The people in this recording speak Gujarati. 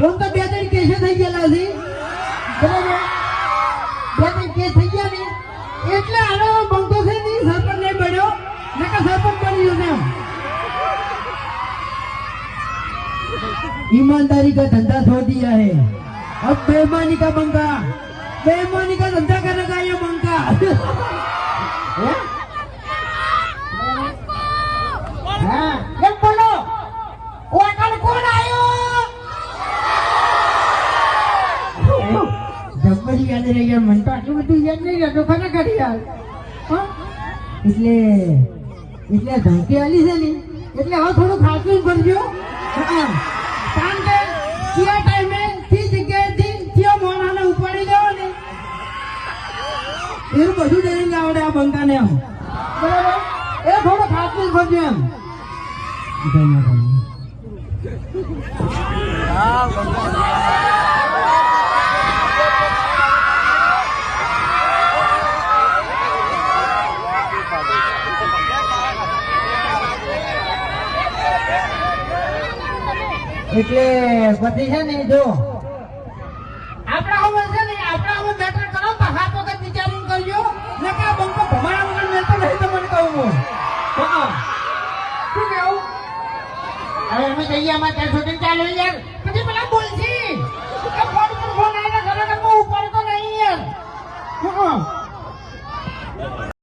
ઓમ તો બે ત્રણ કેસ થઈ ગયેલા છે બરાબર, બે ત્રણ કેસ થઈ ગયા ને એટલે આનો બંકો છે ને સરપંચ નહીં બન્યો, નકર સરપંચ બની ગયો ને. ईमानदारी का धंधा छोड़ दिया है, अब बेईमानी का बंका, बेईमानी का धंधा करने का ये बंका. हाँ, ये बोलो, वो अकल कौन आयो? जब्बरी याद रही यार, मन तो आटલું બધું યાદ નહીં રહેતો ખરા કરી યાર. હા, એટલે ધમકી આલી છે ને, એટલે હવે થોડું ખાતું કરજો. હા, કારણ કે કયા ટાઈમે થી જગ્યાએથી કયો મોણાને ઉપાડી લેવો ને એવું બધું ડરીને આવડે આ બંકાને એમ બરાબર, એ થોડો ખાતું કરજો એમ. એટલે પછી છે ને જો આપણા હવે છે ને આપણા હવે બેટર કરો તો હાથ વખત વિચારીને કરજો, ને કે આ બંકો ભમાડા વગર મેલતો નહીં તમને કહું હું. હા, શું કેવું? હવે અમે જઈએ અમારે ત્યાં શૂટિંગ ચાલુ યાર, પછી પેલા બોલશી કે ફોન પર ફોન આવીને ખરેખર ઉપાડતો નહીં યાર.